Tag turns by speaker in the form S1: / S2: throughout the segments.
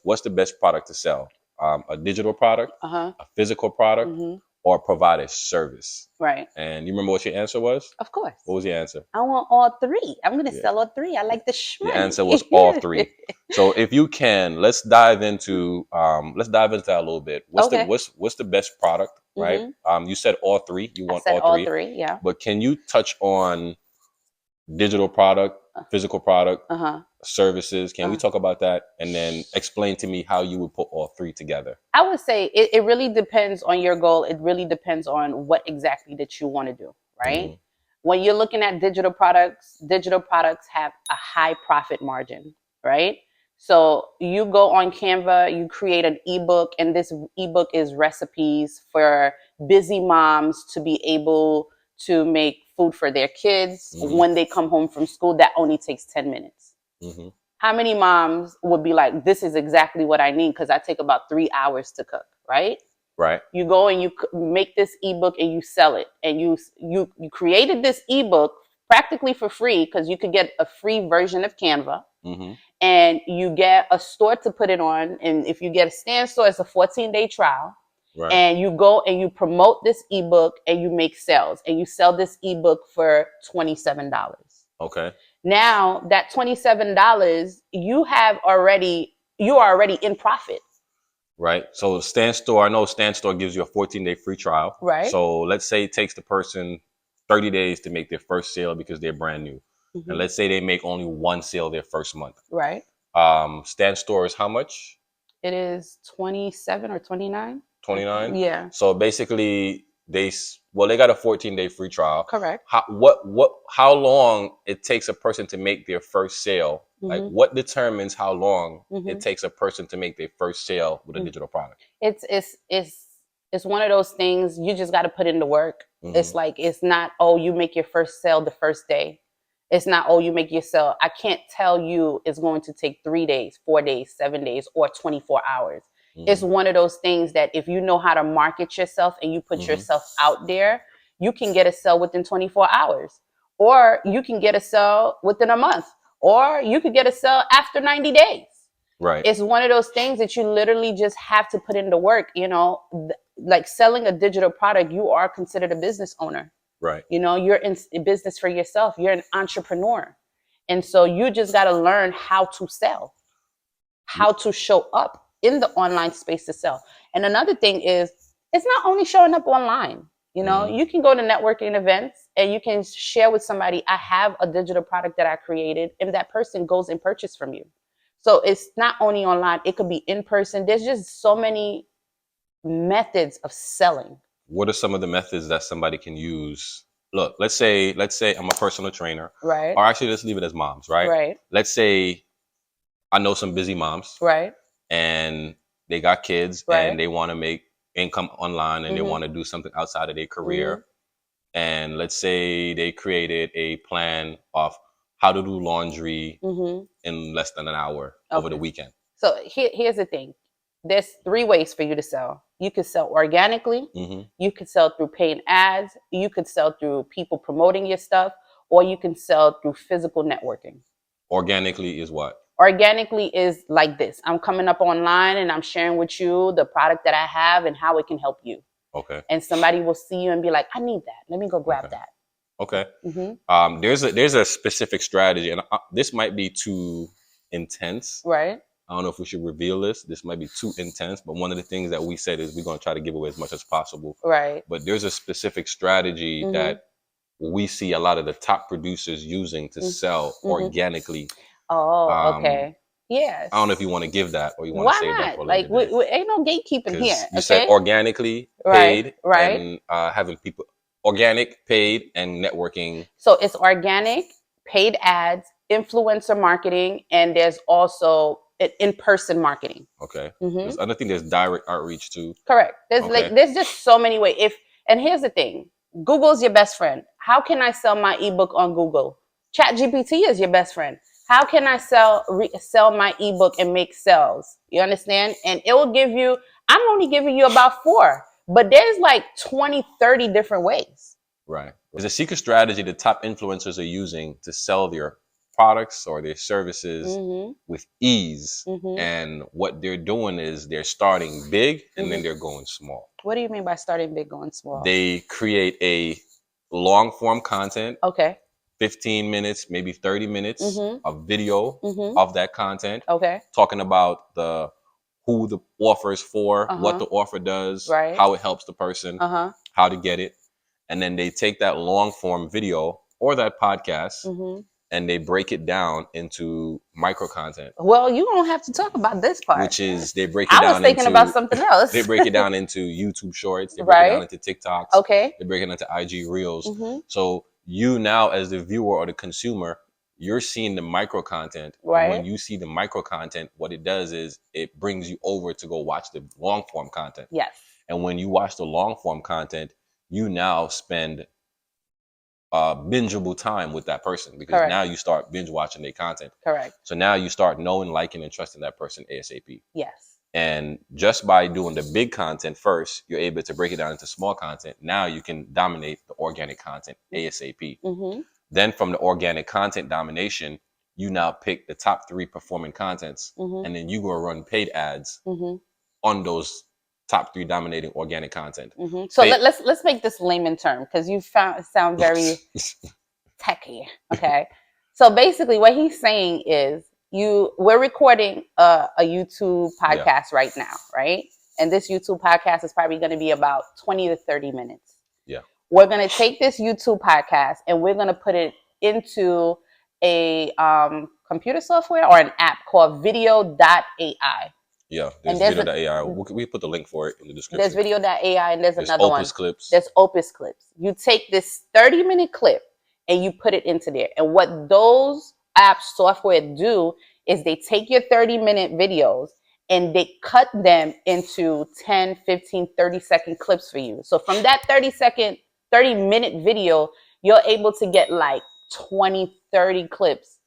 S1: what's the best product to sell? A digital product,
S2: Uh-huh.
S1: a physical product,
S2: Mm-hmm.
S1: or provide a service?
S2: Right.
S1: And you remember what your answer was?
S2: Of course.
S1: What was your answer?
S2: I want all three. I'm gonna
S1: Yeah.
S2: sell all three. I like the
S1: Your
S2: shmoney.
S1: answer was all three. So if you can, let's dive into that a little bit.
S2: Okay.
S1: What's the best product, right?
S2: Mm-hmm.
S1: You said all three. You
S2: I
S1: want
S2: said
S1: all
S2: all
S1: three,
S2: three. Yeah.
S1: but can you touch on digital product, physical product,
S2: Uh-huh.
S1: services? Can we
S2: Uh-huh.
S1: talk about that, and then explain to me how you would put all three together?
S2: I would say it really depends on your goal. It really depends on what exactly that you want to do, right?
S1: Mm-hmm.
S2: When you're looking at digital products have a high profit margin, right? So you go on Canva, you create an ebook, and this ebook is recipes for busy moms to be able to make food for their kids
S1: Mm-hmm.
S2: when they come home from school. That only takes 10 minutes.
S1: Mm-hmm.
S2: How many moms would be like, this is exactly what I need because I take about 3 hours to cook, right?
S1: Right.
S2: You go and you make this ebook and you sell it. And you created this ebook practically for free because you could get a free version of Canva.
S1: Mm-hmm.
S2: And you get a store to put it on. And if you get a stand store, it's a 14-day trial.
S1: Right.
S2: And you go and you promote this ebook and you make sales. And you sell this ebook for $27.
S1: Okay.
S2: Now that $27, you are already in profit.
S1: Right. So Stand Store, I know Stand Store gives you a 14-day free trial.
S2: Right.
S1: So let's say it takes the person 30 days to make their first sale because they're brand new.
S2: Mm-hmm.
S1: And let's say they make only one sale their first month.
S2: Right.
S1: Stand Store is how much?
S2: It is 27 or 29.
S1: 29?
S2: Yeah.
S1: So basically they got a 14-day free trial.
S2: Correct.
S1: How long it takes a person to make their first sale?
S2: Mm-hmm.
S1: Like what determines how long
S2: Mm-hmm.
S1: it takes a person to make their first sale with a digital product?
S2: It's one of those things you just got to put in the work.
S1: Mm-hmm.
S2: It's like, it's not, oh, you make your first sale the first day. It's not, oh, you make your sale. I can't tell you it's going to take 3 days, 4 days, 7 days, or 24 hours. Mm-hmm. It's one of those things that if you know how to market yourself and you put mm-hmm. yourself out there, you can get a sale within 24 hours. Or you can get a sale within a month. Or you could get a sale after 90 days.
S1: Right.
S2: It's one of those things that you literally just have to put into work. You know, like selling a digital product, you are considered a business owner.
S1: Right.
S2: You know, you're in business for yourself. You're an entrepreneur. And so you just got to learn how to sell, how to show up in the online space to sell. And another thing is, it's not only showing up online. You know, mm-hmm. you can go to networking events and you can share with somebody, I have a digital product that I created, and that person goes and purchases from you. So it's not only online, it could be in person. There's just so many methods of selling.
S1: What are some of the methods that somebody can use? Look, let's say I'm a personal trainer.
S2: Right.
S1: Or actually, let's leave it as moms, right?
S2: Right.
S1: Let's say I know some busy moms.
S2: Right.
S1: And they got kids,
S2: right.
S1: and they want to make income online, and
S2: mm-hmm.
S1: they want to do something outside of their career. Mm-hmm. And let's say they created a plan of how to do laundry mm-hmm. in less than an hour over the weekend.
S2: So here's the thing. There's 3 ways for you to sell. You could sell organically. Mm-hmm. You could sell through paying ads. You could sell through people promoting your stuff, or you can sell through physical networking.
S1: Organically is what?
S2: Organically is like this. I'm coming up online and I'm sharing with you the product that I have and how it can help you.
S1: Okay.
S2: And somebody will see you and be like, I need that. Let me go grab that.
S1: Okay. Mm-hmm. There's a specific strategy, and this might be too intense.
S2: Right.
S1: I don't know if we should reveal this. This might be too intense, but one of the things that we said is we're going to try to give away as much as possible.
S2: Right.
S1: But there's a specific strategy mm-hmm. that we see a lot of the top producers using to mm-hmm. sell mm-hmm. organically.
S2: Oh, okay. Yes.
S1: I don't know if you want to give that or you want to save that for later.
S2: Like, we ain't no gatekeeping here.
S1: You said organically paid,
S2: right.
S1: And having people organic, paid, and networking.
S2: So it's organic, paid ads, influencer marketing, and there's also in-person marketing.
S1: Okay. Mm-hmm. I think there's direct outreach too.
S2: Correct. There's just so many ways. And here's the thing: Google's your best friend. How can I sell my ebook on Google? ChatGPT is your best friend. How can I sell my ebook and make sales? You understand? And it will give you. I'm only giving you about 4, but there's like 20, 30 different ways.
S1: Right. There's a secret strategy the top influencers are using to sell their products or their services with ease. And what they're doing is they're starting big and then they're going small.
S2: What do you mean by starting big, going small?
S1: They create a long form content.
S2: Okay.
S1: 15 minutes, maybe 30 minutes of video of that content.
S2: Okay.
S1: Talking about who the offer is for, what the offer does, how it helps the person, how to get it. And then they take that long form video or that podcast and they break it down into micro content.
S2: Well, you don't have to talk about this part.
S1: Which is they break it down.
S2: I was thinking about something else.
S1: They break it down into YouTube Shorts. They break it down into TikToks.
S2: Okay.
S1: They break it into IG Reels. So you now, as the viewer or the consumer, you're seeing the micro content.
S2: Right.
S1: When you see the micro content, what it does is it brings you over to go watch the long form content.
S2: Yes.
S1: And when you watch the long form content, you now spend bingeable time with that person because now you start binge watching their content.
S2: Correct.
S1: So now you start knowing, liking, and trusting that person ASAP.
S2: Yes.
S1: And just by doing the big content first, you're able to break it down into small content. Now you can dominate the organic content ASAP. Then from the organic content domination, you now pick the top 3 performing contents, and then you go run paid ads on those top 3 dominating organic content.
S2: So let's make this layman term because you sound very techy. Okay. So basically what he's saying is we're recording a YouTube podcast right now, right? And this YouTube podcast is probably going to be about 20 to 30 minutes.
S1: Yeah.
S2: We're going to take this YouTube podcast and we're going to put it into a computer software or an app called video.ai.
S1: Yeah, there's video.ai. We put the link for it in the description.
S2: There's video.ai and there's another one.
S1: Opus Clips.
S2: There's Opus Clips. You take this 30-minute clip and you put it into there. And what those apps software do is they take your 30-minute videos and they cut them into 10, 15, 30-second clips for you. So from that 30-minute video, you're able to get like 20, 30 clips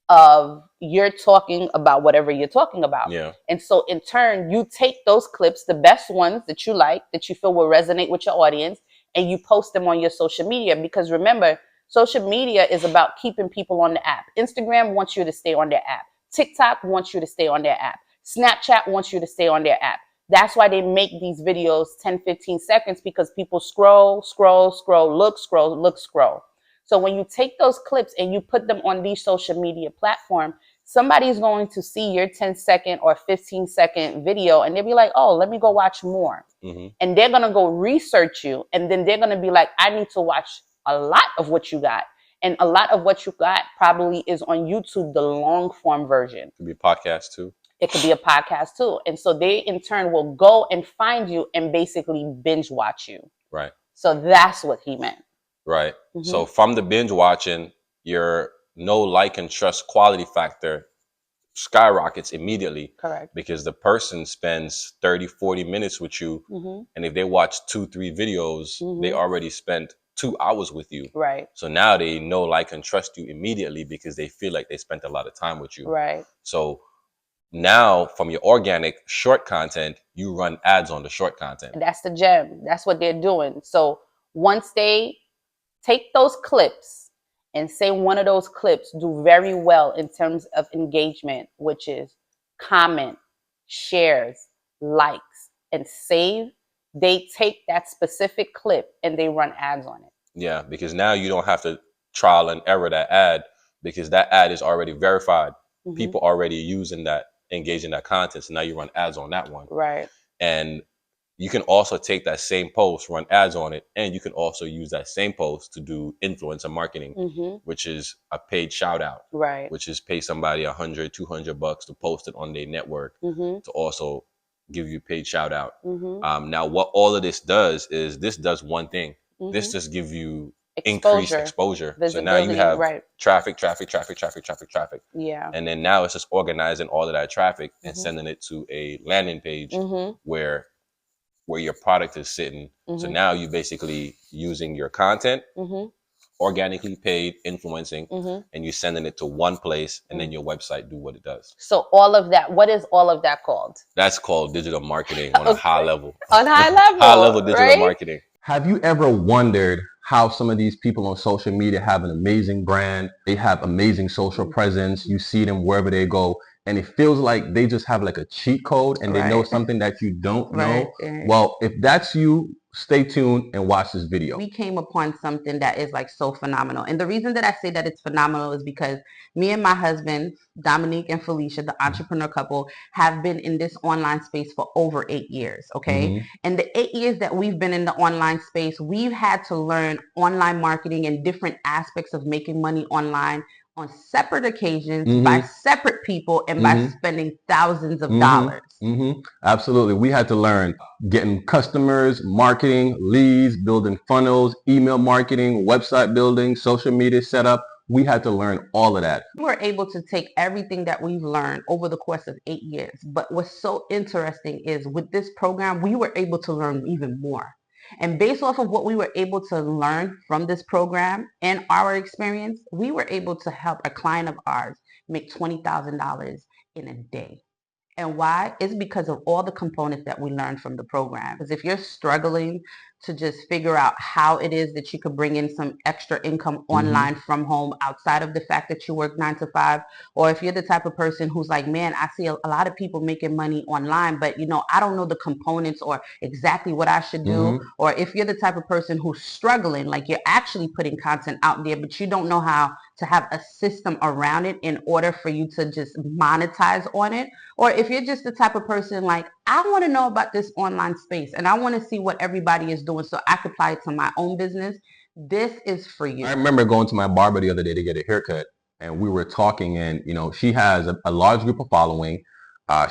S2: of you're talking about whatever you're talking about.
S1: Yeah.
S2: And so in turn, you take those clips, the best ones that you like, that you feel will resonate with your audience, and you post them on your social media. Because remember, social media is about keeping people on the app. Instagram wants you to stay on their app. TikTok wants you to stay on their app. Snapchat wants you to stay on their app. That's why they make these videos 10, 15 seconds because people scroll, look. So when you take those clips and you put them on these social media platforms, somebody's going to see your 10-second or 15-second video and they'll be like, oh, let me go watch more. And they're going to go research you. And then they're going to be like, I need to watch a lot of what you got. And a lot of what you got probably is on YouTube, the long form version.
S1: It could be a podcast too.
S2: It could be a podcast too. And so they in turn will go and find you and basically binge watch you.
S1: Right.
S2: So that's what he meant.
S1: Right. So from the binge watching, your know, like, and trust quality factor skyrockets immediately.
S2: Correct.
S1: Because the person spends 30, 40 minutes with you. And if they watch 2-3 videos, they already spent 2 hours with you.
S2: Right.
S1: So now they know, like, and trust you immediately because they feel like they spent a lot of time with you.
S2: Right.
S1: So now from your organic short content, you run ads on the short content.
S2: And that's the gem. That's what they're doing. So once they take those clips and say one of those clips do very well in terms of engagement, which is comment, shares, likes, and save, they take that specific clip and they run ads on it.
S1: Yeah, because now you don't have to trial and error that ad because that ad is already verified. People already using that, engaging that content. So now you run ads on that one.
S2: Right.
S1: And you can also take that same post, run ads on it, and you can also use that same post to do influencer marketing, which is a paid shout out,
S2: right? Which
S1: is pay somebody $100, $200 to post it on their network to also give you paid shout out. Now, what all of this does is this does one thing. This just gives you increased exposure. So now you have traffic.
S2: Yeah.
S1: And then now it's just organizing all of that traffic and sending it to a landing page where your product is sitting. So now you're basically using your content, organically paid, influencing, and you're sending it to one place, and then your website do what it does.
S2: So all of that, what is all of that called?
S1: That's called digital marketing on a high level.
S2: On high level.
S1: High level digital marketing. Have you ever wondered how some of these people on social media have an amazing brand? They have amazing social presence. You see them wherever they go, and it feels like they just have like a cheat code and they know something that you don't know. Well, if that's you, stay tuned and watch this video.
S2: We came upon something that is like so phenomenal. And the reason that I say that it's phenomenal is because me and my husband, Dominique and Felicia, the entrepreneur couple, have been in this online space for over 8 years. Okay. And the 8 years that we've been in the online space, we've had to learn online marketing and different aspects of making money online on separate occasions by separate people and by spending thousands of dollars.
S1: Absolutely. We had to learn getting customers, marketing, leads, building funnels, email marketing, website building, social media setup. We had to learn all of that.
S2: We were able to take everything that we've learned over the course of 8 years. But what's so interesting is with this program, we were able to learn even more. And based off of what we were able to learn from this program and our experience, we were able to help a client of ours make $20,000 in a day. And why? It's because of all the components that we learned from the program. Because if you're struggling to just figure out how it is that you could bring in some extra income online from home outside of the fact that you work 9 to 5, or if you're the type of person who's like, man, I see a lot of people making money online, but I don't know the components or exactly what I should do. Or if you're the type of person who's struggling, like you're actually putting content out there, but you don't know how to have a system around it in order for you to just monetize on it. Or if you're just the type of person like, I want to know about this online space and I want to see what everybody is doing so I can apply it to my own business, this is for you.
S1: I remember going to my barber the other day to get a haircut, and we were talking, and she has a large group of following.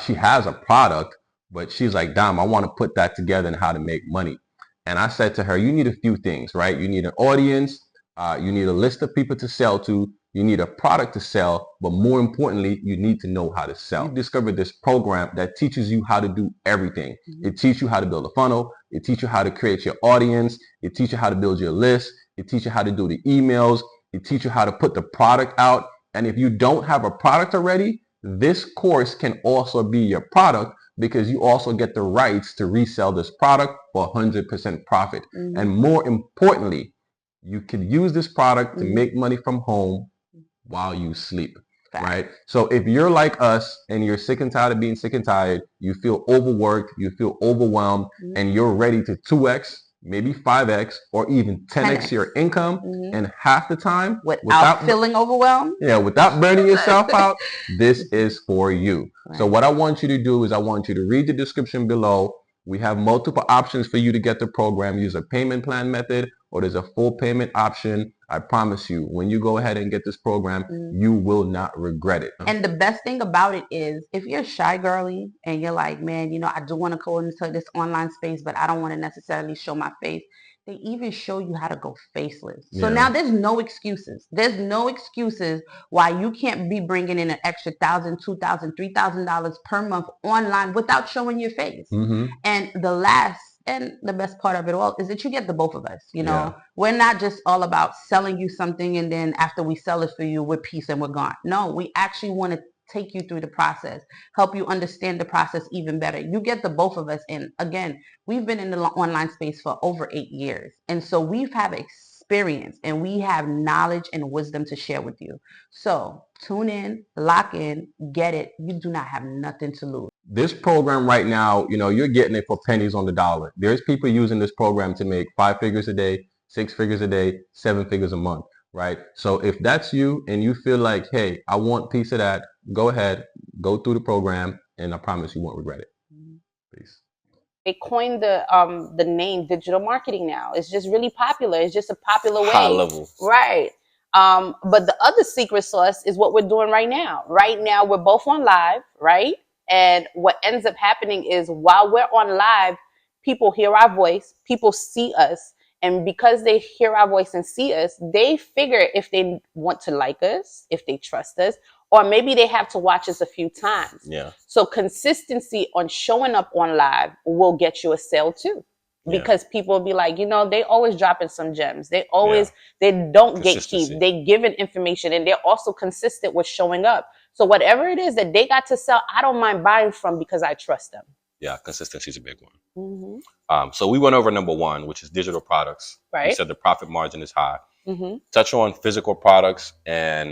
S1: She has a product, but she's like, Dom, I want to put that together and how to make money. And I said to her, you need a few things, right? You need an audience. You need a list of people to sell to. You need a product to sell, but more importantly, you need to know how to sell. We discovered this program that teaches you how to do everything. It teaches you how to build a funnel. It teaches you how to create your audience. It teaches you how to build your list. It teaches you how to do the emails. It teaches you how to put the product out. And if you don't have a product already, this course can also be your product, because you also get the rights to resell this product for 100% profit. And more importantly, you can use this product to make money from home while you sleep, right? So if you're like us and you're sick and tired of being sick and tired, you feel overworked, you feel overwhelmed, and you're ready to 2x, maybe 5x, or even 10x your income in half the time
S2: without feeling overwhelmed,
S1: without burning yourself out, this is for you. So what I want you to do is I want you to read the description below. We have multiple options for you to get the program. Use a payment plan method, or there's a full payment option. I promise you, when you go ahead and get this program, you will not regret it.
S2: And the best thing about it is, if you're a shy girly and you're like, man, I do want to go into this online space, but I don't want to necessarily show my face. They even show you how to go faceless. So now there's no excuses. There's no excuses why you can't be bringing in an extra $1,000, $2,000, $3,000 per month online without showing your face. And the last and the best part of it all is that you get the both of us. We're not just all about selling you something and then after we sell it for you, we're peace and we're gone. No, we actually want to take you through the process, help you understand the process even better. You get the both of us. And again, we've been in the online space for over 8 years. And so we've had experience and we have knowledge and wisdom to share with you. So tune in, lock in, get it. You do not have nothing to lose.
S1: This program right now, you're getting it for pennies on the dollar. There's people using this program to make 5 figures a day, 6 figures a day, 7 figures a month, right? So if that's you and you feel like, hey, I want a piece of that, go ahead, go through the program, and I promise you won't regret it. Peace.
S2: They coined the name digital marketing now. It's just really popular. It's just a popular way.
S1: High level.
S2: Right. But the other secret sauce is what we're doing right now. Right now, we're both on live, right? And what ends up happening is while we're on live, people hear our voice, people see us. And because they hear our voice and see us, they figure if they want to like us, if they trust us, or maybe they have to watch us a few times.
S1: Yeah.
S2: So consistency on showing up on live will get you a sale too. Because people will be like, they always dropping some gems. They always, they don't gatekeep. They giving information and they're also consistent with showing up. So whatever it is that they got to sell, I don't mind buying from because I trust them.
S1: Yeah, consistency is a big one.
S2: Mm-hmm.
S1: So we went over number one, which is digital products. We
S2: Right.
S1: said the profit margin is high.
S2: Mm-hmm.
S1: Touch on physical products. And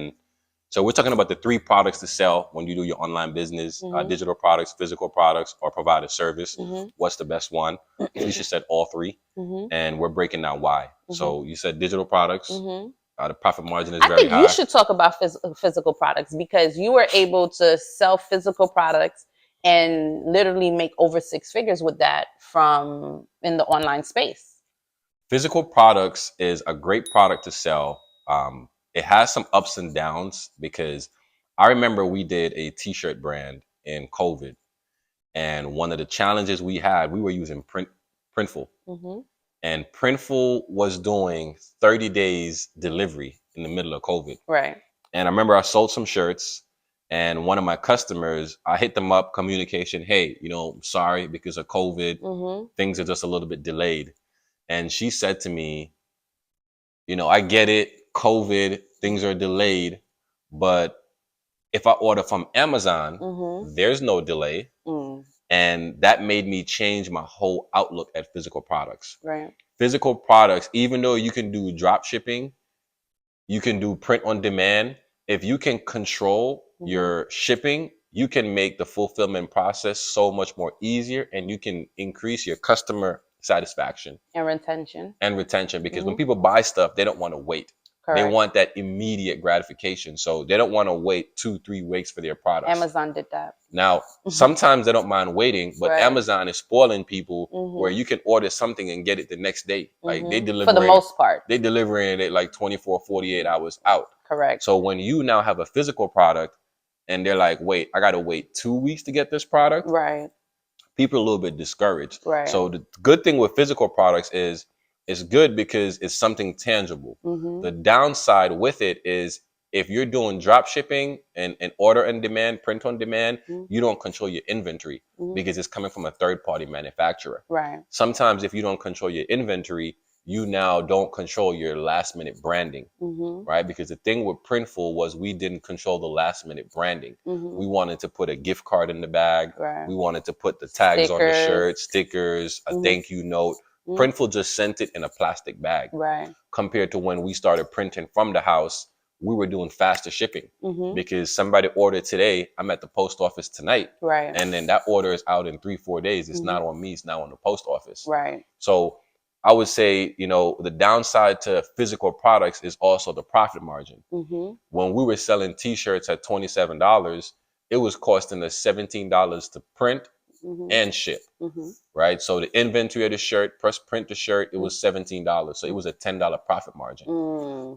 S1: so we're talking about the three products to sell when you do your online business,
S2: Mm-hmm.
S1: digital products, physical products, or provide a service.
S2: Mm-hmm.
S1: What's the best one? Felicia said all three.
S2: Mm-hmm.
S1: And we're breaking down why.
S2: Mm-hmm.
S1: So you said digital products.
S2: Mm-hmm.
S1: The profit margin is
S2: I
S1: very
S2: think you
S1: high.
S2: should talk about physical products because you were able to sell physical products and literally make over six figures with that from in the online space.
S1: Physical products is a great product to sell. It has some ups and downs because I remember we did a t-shirt brand in COVID, and one of the challenges we had, we were using Printful,
S2: Mm-hmm.
S1: and Printful was doing 30 days delivery in the middle of COVID.
S2: Right.
S1: And I remember I sold some shirts, and one of my customers, I hit them up, communication, hey, sorry, because of COVID,
S2: Mm-hmm.
S1: things are just a little bit delayed. And she said to me, I get it, COVID, things are delayed, but if I order from Amazon,
S2: Mm-hmm.
S1: there's no delay.
S2: Mm.
S1: And that made me change my whole outlook at physical products.
S2: Right.
S1: Physical products, even though you can do drop shipping, you can do print on demand. If you can control your shipping, you can make the fulfillment process so much more easier, and you can increase your customer satisfaction
S2: And retention.
S1: Because when people buy stuff, they don't want to wait. They
S2: Correct.
S1: want that immediate gratification. So they don't want to wait 2-3 weeks for their products.
S2: Amazon did that.
S1: Now, sometimes they don't mind waiting, but
S2: Right.
S1: Amazon is spoiling people where you can order something and get it the next day. Like they deliver
S2: for the most part.
S1: They delivering it like 24, 48 hours out.
S2: Correct.
S1: So when you now have a physical product and they're like, wait, I got to wait 2 weeks to get this product.
S2: Right.
S1: People are a little bit discouraged.
S2: Right.
S1: So the good thing with physical products is it's good because it's something tangible. The downside with it is if you're doing drop shipping and order on demand, print on demand, you don't control your inventory because it's coming from a third party manufacturer.
S2: Right.
S1: Sometimes if you don't control your inventory, you now don't control your last minute branding, right? Because the thing with Printful was we didn't control the last minute branding. We wanted to put a gift card in the bag.
S2: Right.
S1: We wanted to put the tags on the shirt, stickers, a thank you note. Printful just sent it in a plastic bag.
S2: Right.
S1: Compared to when we started printing from the house, we were doing faster shipping because somebody ordered today, I'm at the post office tonight.
S2: Right.
S1: And then that order is out in 3-4 days. It's not on me, it's now on the post office.
S2: Right.
S1: So I would say, the downside to physical products is also the profit margin. When we were selling t-shirts at $27, it was costing us $17 to print and ship, right? So the inventory of the shirt, plus print the shirt, it was $17. So it was a $10 profit margin.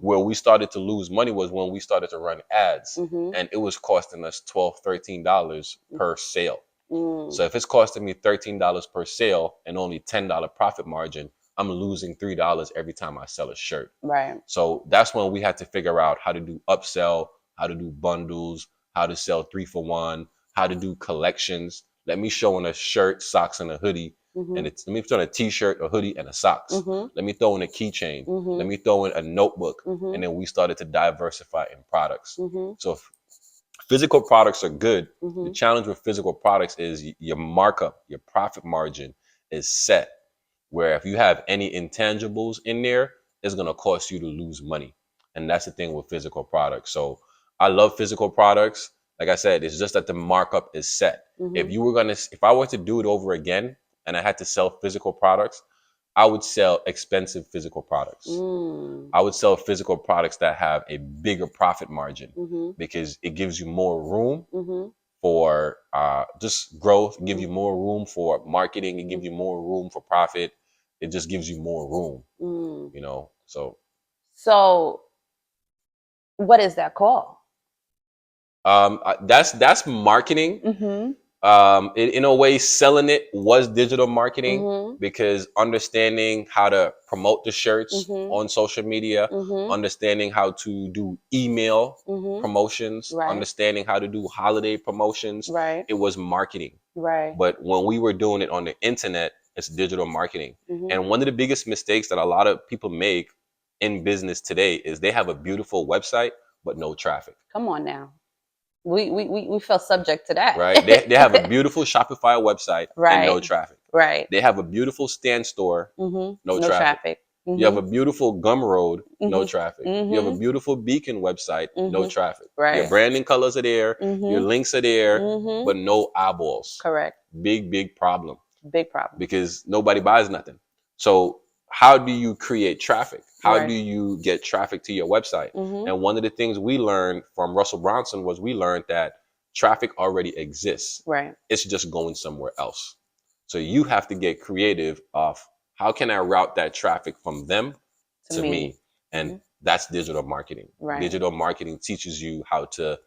S1: Where we started to lose money was when we started to run ads, and it was costing us $12, $13 per sale. So if it's costing me $13 per sale and only $10 profit margin, I'm losing $3 every time I sell a shirt.
S2: Right.
S1: So that's when we had to figure out how to do upsell, how to do bundles, how to sell 3-for-1, how to do collections. Let me show in a shirt, socks, and a hoodie. And let me throw in a t-shirt, a hoodie, and a socks. Let me throw in a keychain. Let me throw in a notebook. And then we started to diversify in products. So physical products are good. The challenge with physical products is your markup, your profit margin is set. Where if you have any intangibles in there, it's going to cost you to lose money. And that's the thing with physical products. So I love physical products. Like I said, it's just that the markup is set. If I were to do it over again and I had to sell physical products, I would sell expensive physical products. I would sell physical products that have a bigger profit margin because it gives you more room for just growth, give you more room for marketing, it gives you more room for profit. It just gives you more room,
S2: So what is that called?
S1: That's marketing. In a way, selling it was digital marketing because understanding how to promote the shirts on social media, understanding how to do email promotions, understanding how to do holiday promotions, it was marketing.
S2: Right.
S1: But when we were doing it on the internet, it's digital marketing. And one of the biggest mistakes that a lot of people make in business today is they have a beautiful website, but no traffic.
S2: Come on now. we felt subject to that.
S1: Right? They have a beautiful Shopify website and no
S2: Right.
S1: traffic.
S2: Right.
S1: They have a beautiful Stand store, no
S2: No
S1: traffic.
S2: traffic.
S1: You have a beautiful Gumroad, no traffic. You have a beautiful Beacon website, no traffic. Your
S2: Right.
S1: branding colors are there, your links are there, but no eyeballs.
S2: Correct.
S1: Big problem.
S2: Big problem.
S1: Because nobody buys nothing. So how do you create traffic? How
S2: Right.
S1: do you get traffic to your website? And one of the things we learned from Russell Bronson was we learned that traffic already exists.
S2: Right.
S1: It's just going somewhere else. So you have to get creative of how can I route that traffic from them to me? And that's digital marketing.
S2: Right.
S1: Digital marketing teaches you how to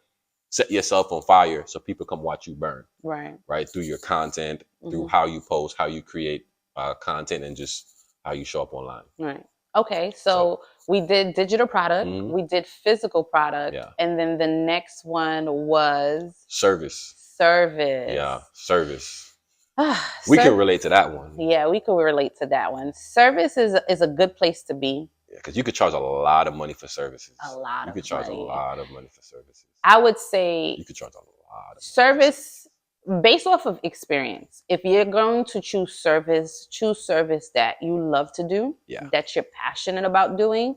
S1: set yourself on fire so people come watch you burn.
S2: Right.
S1: Right. Through your content, through how you post, how you create content, and just how you show up online.
S2: Right. Okay. So we did digital product, we did physical product, and then the next one was
S1: service.
S2: Service.
S1: Yeah. Service. We can relate to that one.
S2: Yeah, we can relate to that one. Service is a good place to be.
S1: Yeah, because you could charge a lot of money for services.
S2: A lot.
S1: You could charge a lot of money for services.
S2: I would say
S1: you could charge a lot of
S2: service based off of experience. If you're going to choose service that you love to do, that you're passionate about doing,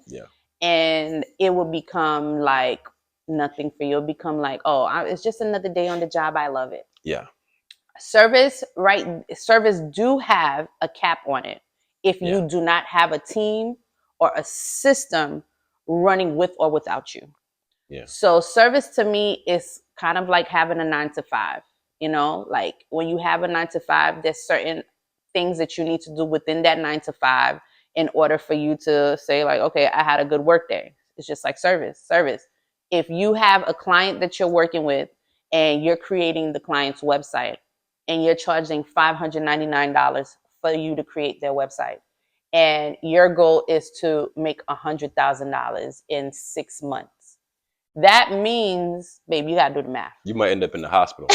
S2: and it will become like nothing for you. It'll become like, oh, it's just another day on the job. I love it.
S1: Yeah.
S2: Service do have a cap on it if you do not have a team or a system running with or without you. Yeah. So service to me is kind of like having a 9-to-5. You know, like when you have a 9-to-5, there's certain things that you need to do within that 9-to-5 in order for you to say like, okay, I had a good work day. It's just like service. If you have a client that you're working with and you're creating the client's website and you're charging $599 for you to create their website, and your goal is to make $100,000 in 6 months, that means, babe, you gotta do the math.
S1: You might end up in the hospital.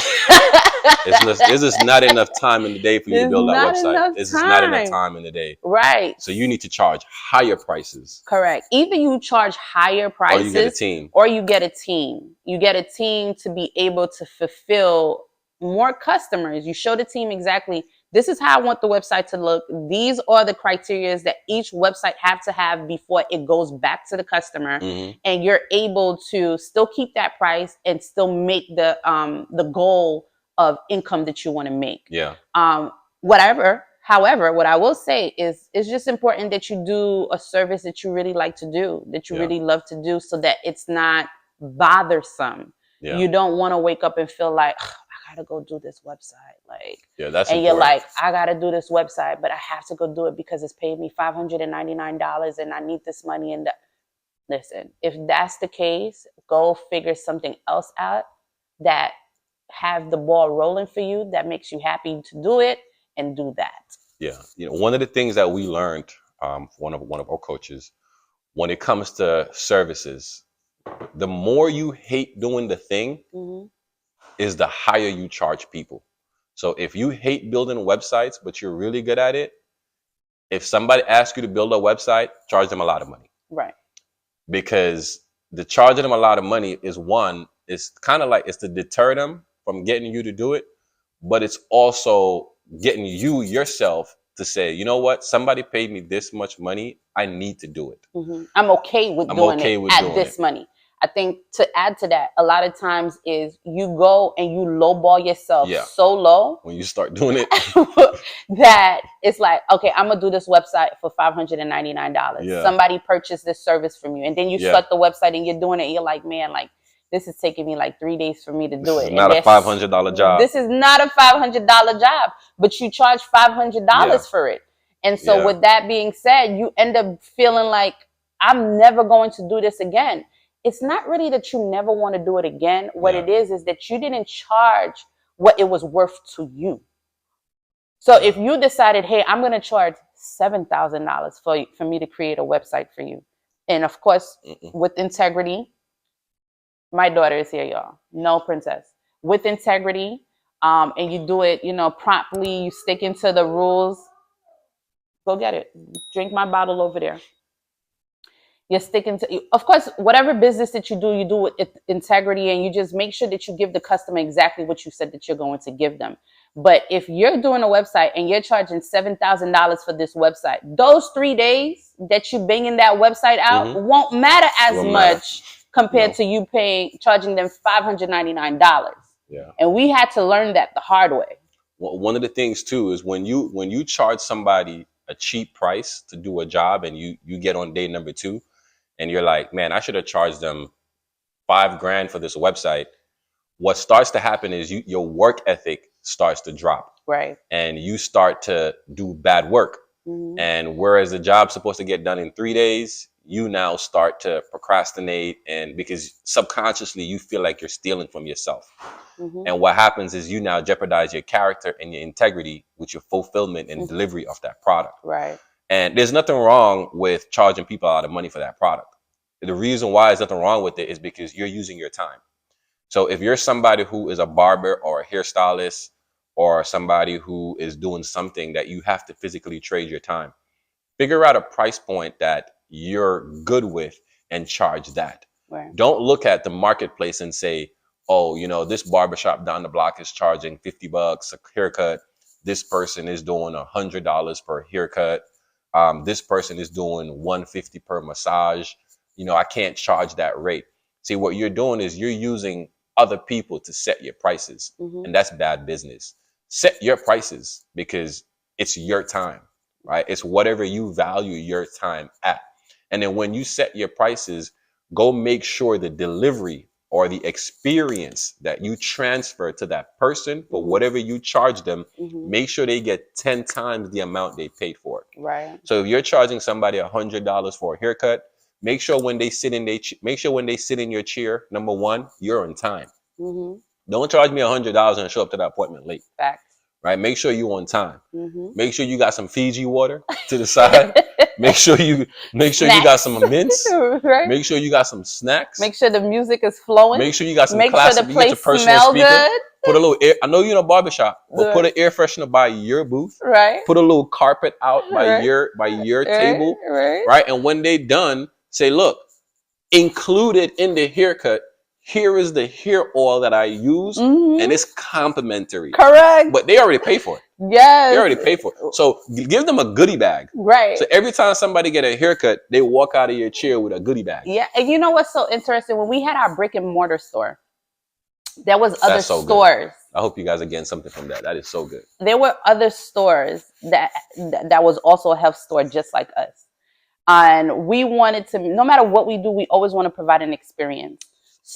S1: It's just not enough time in the day for you to build that website. It's just not enough time in the day.
S2: Right.
S1: So you need to charge higher prices.
S2: Correct. Either you charge higher prices,
S1: or you get a team.
S2: You get a team to be able to fulfill more customers. You show the team exactly, this is how I want the website to look. These are the criteria that each website have to have before it goes back to the customer. And you're able to still keep that price and still make the goal of income that you want to make.
S1: Yeah.
S2: However, what I will say is it's just important that you do a service that you really like to do, that you really love to do, so that it's not bothersome. Yeah. You don't want to wake up and feel like, I gotta go do this website. Like,
S1: that's
S2: and
S1: important.
S2: You're like, I gotta do this website, but I have to go do it because it's paying me $599 and I need this money. And listen, if that's the case, go figure something else out that have the ball rolling for you, that makes you happy to do it, and do that.
S1: Yeah. One of the things that we learned, one of our coaches, when it comes to services, the more you hate doing the thing, is the higher you charge people. So if you hate building websites, but you're really good at it, if somebody asks you to build a website, charge them a lot of money.
S2: Right.
S1: Because the charging them a lot of money is it's kind of like, it's to deter them from getting you to do it, but it's also getting you yourself to say, you know what, somebody paid me this much money, I need to do it.
S2: I'm okay with doing it at this money. I think to add to that, a lot of times is you go and you lowball yourself so low
S1: when you start doing it
S2: that it's like, okay, I'm gonna do this website for $599. Yeah. Somebody purchased this service from you, and then you start the website and you're doing it. You're like, man, like this is taking me like 3 days for me to do it.
S1: Not a $500 job.
S2: This is not a $500 job, but you charge $500 for it. And so with that being said, you end up feeling like, I'm never going to do this again. It's not really that you never want to do it again. What it is that you didn't charge what it was worth to you. So if you decided, hey, I'm going to charge $7,000 for me to create a website for you. And of course, with integrity, my daughter is here, y'all. No princess. With integrity, and you do it, promptly, you stick into the rules. Go get it. Drink my bottle over there. You're sticking to, of course, whatever business that you do with integrity, and you just make sure that you give the customer exactly what you said that you're going to give them. But if you're doing a website and you're charging $7,000 for this website, those 3 days that you banging that website out won't matter as much compared to you charging them $599.
S1: Yeah.
S2: And we had to learn that the hard way.
S1: Well, one of the things too is when you charge somebody a cheap price to do a job, and you get on day number 2, and you're like, man, I should have charged them $5,000 for this website. What starts to happen is your work ethic starts to drop,
S2: right?
S1: And you start to do bad work. And whereas the job's supposed to get done in 3 days, you now start to procrastinate, and because subconsciously you feel like you're stealing from yourself. And what happens is you now jeopardize your character and your integrity with your fulfillment and delivery of that product.
S2: Right.
S1: And there's nothing wrong with charging people a lot of money for that product. The reason why there's nothing wrong with it is because you're using your time. So if you're somebody who is a barber or a hairstylist, or somebody who is doing something that you have to physically trade your time, figure out a price point that you're good with and charge that.
S2: Right.
S1: Don't look at the marketplace and say, oh, this barbershop down the block is charging $50 a haircut. This person is doing $100 per haircut. This person is doing $150 per massage. I can't charge that rate. See, what you're doing is you're using other people to set your prices, and that's bad business. Set your prices because it's your time, right? It's whatever you value your time at. And then when you set your prices, go make sure the delivery or the experience that you transfer to that person for whatever you charge them, make sure they get 10 times the amount they paid for it.
S2: Right.
S1: So if you're charging somebody $100 for a haircut, make sure when they sit in your chair, number one, you're on time. Don't charge me $100 and show up to that appointment late.
S2: Facts.
S1: Right? Make sure you're on time. Make sure you got some Fiji water to the side. Make sure you got some mints.
S2: Right?
S1: Make sure you got some snacks.
S2: Make sure the music is flowing.
S1: Make sure you got some
S2: Make
S1: classic.
S2: sure the place
S1: smell
S2: good.
S1: Put a little air. I know you're in a barbershop, but put an air freshener by your booth.
S2: Right.
S1: Put a little carpet out by your table. Right. And when they done, say, look, included in the haircut, here is the hair oil that I use, and it's complimentary.
S2: Correct.
S1: But they already pay for it.
S2: Yes.
S1: They already pay for it. So give them a goodie bag.
S2: Right.
S1: So every time somebody get a haircut, they walk out of your chair with a goodie bag.
S2: Yeah. And you know what's so interesting? When we had our brick and mortar store, there was other stores.
S1: Good. I hope you guys are getting something from that. That is so good.
S2: There were other stores that was also a health store just like us. And we wanted to, no matter what we do, we always want to provide an experience.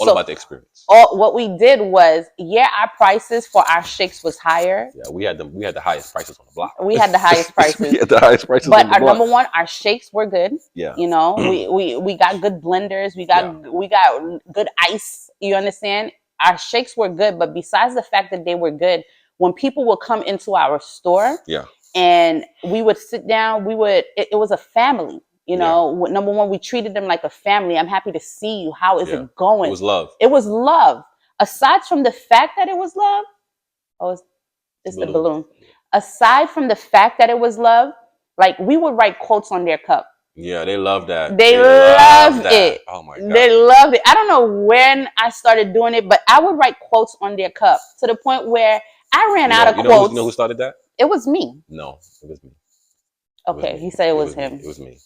S1: All about the experience.
S2: What we did was, our prices for our shakes was higher.
S1: Yeah, we had the highest prices on the block.
S2: We had the highest prices.
S1: We had the highest prices
S2: but
S1: on the block.
S2: But our number one, our shakes were good.
S1: Yeah.
S2: We got good blenders. We got good ice. You understand? Our shakes were good, but besides the fact that they were good, when people would come into our store, and we would sit down, it was a family. Number one, we treated them like a family. I'm happy to see you. How is it going?
S1: It was love.
S2: It was love. Aside from the fact that it was love, it's the balloon. Aside from the fact that it was love, like we would write quotes on their cup.
S1: Yeah, they love that.
S2: They loved it.
S1: Oh my God.
S2: They loved it. I don't know when I started doing it, but I would write quotes on their cup to the point where I ran out of quotes.
S1: You know who started that?
S2: It was me.
S1: No, it was me.
S2: Okay, he said it was him.
S1: It was me.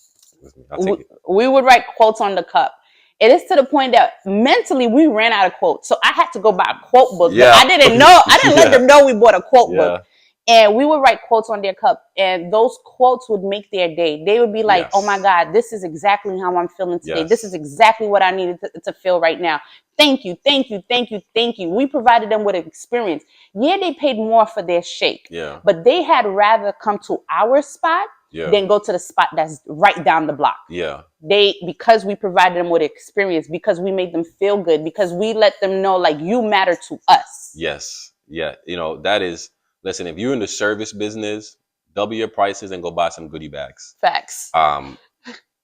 S1: I'll take it.
S2: We would write quotes on the cup. It is to the point that mentally we ran out of quotes. So I had to go buy a quote book. Yeah. I didn't know. I didn't let them know we bought a quote book. And we would write quotes on their cup. And those quotes would make their day. They would be like, oh my God, this is exactly how I'm feeling today. This is exactly what I needed to feel right now. Thank you, thank you, thank you, thank you. We provided them with an experience. Yeah, they paid more for their shake.
S1: Yeah.
S2: But they had rather come to our spot than go to the spot that's right down the block.
S1: Yeah.
S2: Because we provided them with experience, because we made them feel good, because we let them know like you matter to us.
S1: Yes. Yeah. That is, listen, if you're in the service business, double your prices and go buy some goodie bags.
S2: Facts.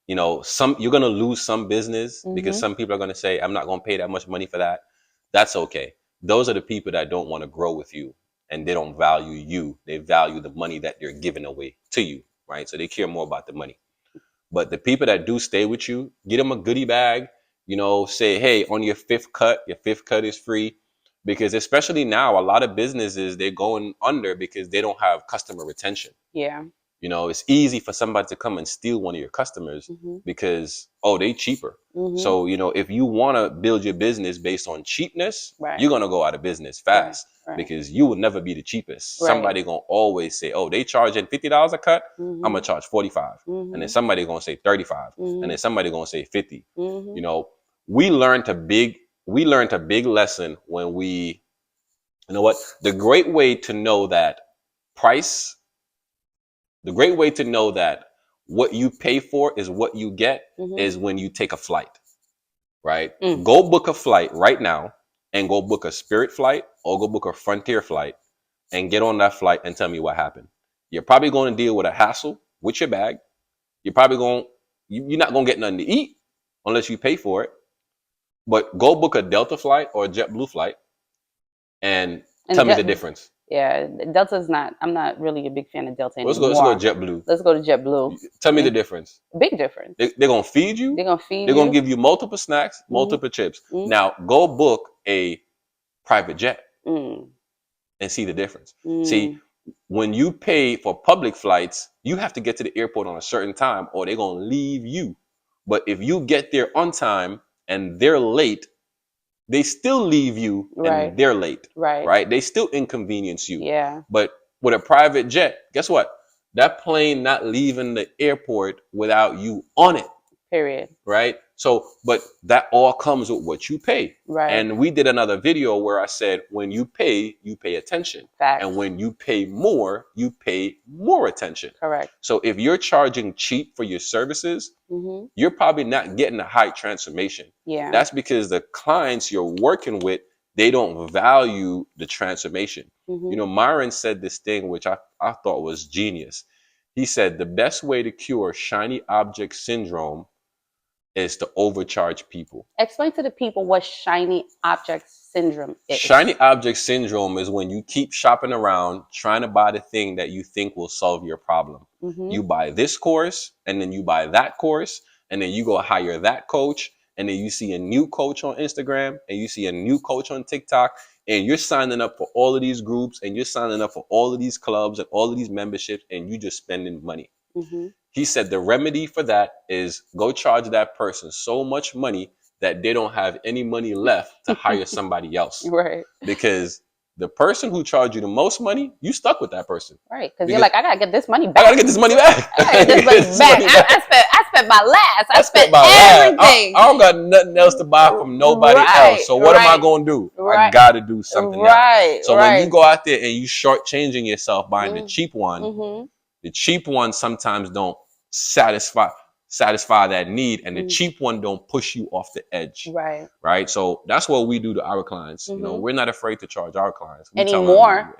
S1: You're going to lose some business because some people are going to say, I'm not going to pay that much money for that. That's okay. Those are the people that don't want to grow with you, and they don't value you. They value the money that you're giving away to you. Right. So they care more about the money. But the people that do stay with you, get them a goodie bag. You know, say, hey, on your fifth cut is free. Because especially now, a lot of businesses, they're going under because they don't have customer retention.
S2: Yeah.
S1: You know, it's easy for somebody to come and steal one of your customers because, oh, they cheaper. So, you know, if you want to build your business based on cheapness, you're going to go out of business fast because you will never be the cheapest. Somebody going to always say, oh, they charging $50 a cut. I'm going to charge 45. And then somebody going to say 35. And then somebody going to say 50. You know, we learned a big lesson when we, you know what, the great way to know that what you pay for is what you get is when you take a flight, right? Go book a flight right now and go book a Spirit flight or go book a Frontier flight and get on that flight and tell me what happened. You're probably going to deal with a hassle with your bag. You're not going to get nothing to eat unless you pay for it. But go book a Delta flight or a JetBlue flight and tell me the difference.
S2: Yeah, Delta's not. I'm not really a big fan of Delta anymore.
S1: Let's go to JetBlue.
S2: Let's go to JetBlue.
S1: Tell me the difference.
S2: Big difference.
S1: They're gonna feed you.
S2: They're gonna
S1: They're gonna give you multiple snacks, multiple chips. Now go book a private jet and see the difference. See, when you pay for public flights, you have to get to the airport on a certain time, or they're gonna leave you. But if you get there on time and they're late, they still leave you and they're late. Right? They still inconvenience you.
S2: Yeah.
S1: But with a private jet, guess what? That plane not leaving the airport without you on it.
S2: Period.
S1: Right? So, but that all comes with what you pay.
S2: Right.
S1: And we did another video where I said, when you pay attention.
S2: Facts.
S1: And when you pay more attention.
S2: Correct.
S1: So if you're charging cheap for your services, you're probably not getting a high transformation.
S2: Yeah.
S1: That's because the clients you're working with, they don't value the transformation. You know, Myron said this thing, which I thought was genius. He said, the best way to cure shiny object syndrome is to overcharge people.
S2: Explain to the people what shiny object syndrome is.
S1: Shiny object syndrome is when you keep shopping around trying to buy the thing that you think will solve your problem. You buy this course, and then you buy that course, and then you go hire that coach, and then you see a new coach on Instagram, and you see a new coach on TikTok, and you're signing up for all of these groups, and you're signing up for all of these clubs and all of these memberships, and you just spending money. He said the remedy for that is go charge that person so much money that they don't have any money left to hire somebody else.
S2: Right.
S1: Because the person who charged you the most money, you stuck with that person.
S2: Right. Because you're like, I got to get this money back.
S1: I got to get this money back.
S2: I spent my last. I spent everything.
S1: I don't got nothing else to buy from nobody else. So what am I going to do? I got to do something else. So when you go out there and you shortchanging yourself buying the cheap one, the cheap ones sometimes don't satisfy that need, and the cheap one don't push you off the edge. Right. So that's what we do to our clients. You know, we're not afraid to charge our clients anymore.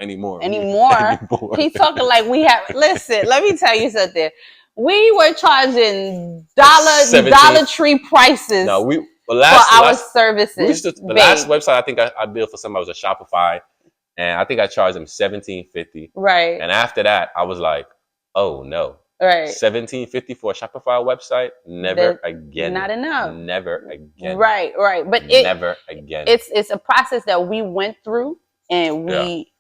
S2: He's talking like we have. Listen, let me tell you something. We were charging Dollar Tree prices.
S1: No,
S2: for our services.
S1: The last website I think I built for somebody was a Shopify, and I think I charged them $17.50.
S2: Right.
S1: And after that, I was like, oh no.
S2: Right.
S1: $17.50 for a Shopify website? Never again.
S2: Not enough.
S1: Never again.
S2: Right. But
S1: never again.
S2: It's a process that we went through, and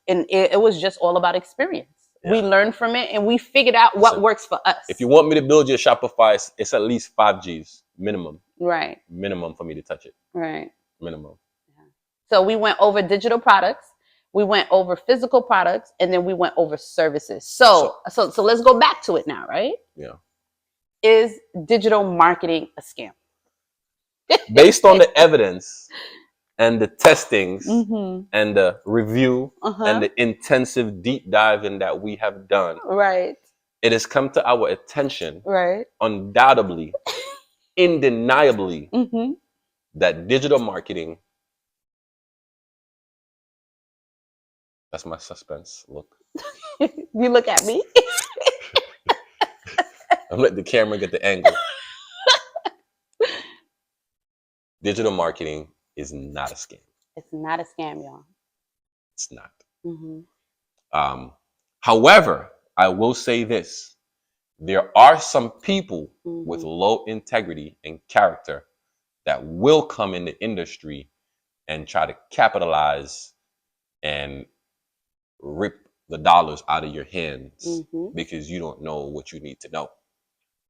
S2: it was just all about experience. Yeah. We learned from it, and we figured out what works for us.
S1: If you want me to build your Shopify, it's at least 5 G's minimum.
S2: Right.
S1: Minimum for me to touch it.
S2: Right.
S1: Minimum.
S2: Yeah. So we went over digital products. We went over physical products, and then we went over services. So let's go back to it now, right?
S1: Yeah.
S2: Is digital marketing a scam?
S1: Based on the evidence and the testings and the review and the intensive deep diving that we have done,
S2: right,
S1: it has come to our attention,
S2: right,
S1: undoubtedly, undeniably, that digital marketing. That's my suspense look.
S2: You look at me.
S1: I'm letting the camera get the angle. Digital marketing is not a scam.
S2: It's not a scam, y'all.
S1: It's not. However, I will say this. There are some people with low integrity and character that will come in the industry and try to capitalize and rip the dollars out of your hands because you don't know what you need to know.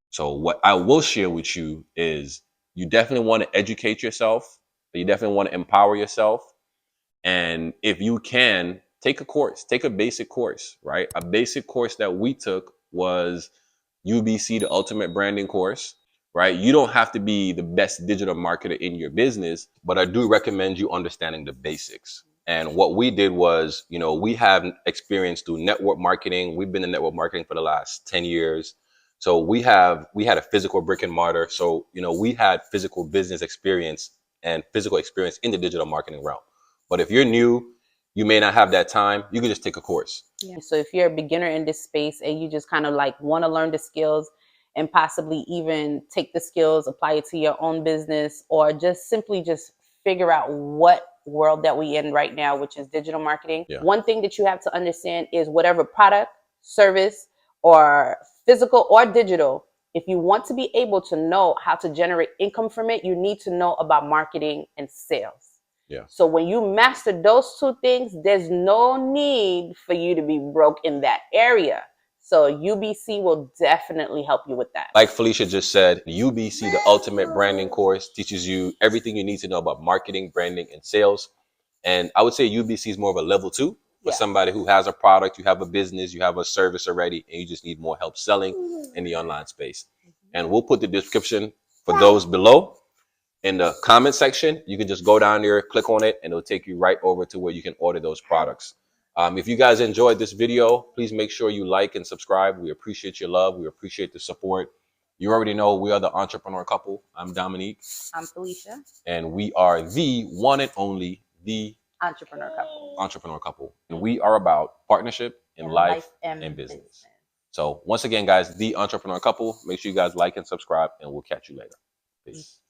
S1: So what I will share with you is you definitely want to educate yourself. You definitely want to empower yourself. And if you can, take a course, take a basic course, right? A basic course that we took was UBC, the Ultimate Branding course, right? You don't have to be the best digital marketer in your business, but I do recommend you understanding the basics. And what we did was, you know, we have experience through network marketing. We've been in network marketing for the last 10 years. So we had a physical brick and mortar. So, you know, we had physical business experience and physical experience in the digital marketing realm. But if you're new, you may not have that time. You can just take a course.
S2: Yeah. So if you're a beginner in this space and you just kind of like want to learn the skills and possibly even take the skills, apply it to your own business, or just simply just figure out what world that we in right now, which is digital marketing.
S1: Yeah.
S2: One thing that you have to understand is whatever product, service, or physical or digital, if you want to be able to know how to generate income from it, you need to know about marketing and sales.
S1: Yeah.
S2: So when you master those two things, there's no need for you to be broke in that area. So UBC will definitely help you with that.
S1: Like Felicia just said, UBC, the Ultimate Branding course, teaches you everything you need to know about marketing, branding, and sales. And I would say UBC is more of a level 2 for somebody who has a product, you have a business, you have a service already, and you just need more help selling in the online space. And we'll put the description for those below in the comment section. You can just go down there, click on it, and it'll take you right over to where you can order those products. If you guys enjoyed this video, please make sure you like and subscribe. We appreciate your love. We appreciate the support. You already know we are the Entrepreneur Couple. I'm Dominique.
S2: I'm Felicia.
S1: And we are the one and only, the
S2: Entrepreneur Couple.
S1: Entrepreneur Couple. And we are about partnership in life and business. So once again, guys, the Entrepreneur Couple, make sure you guys like and subscribe, and we'll catch you later. Peace.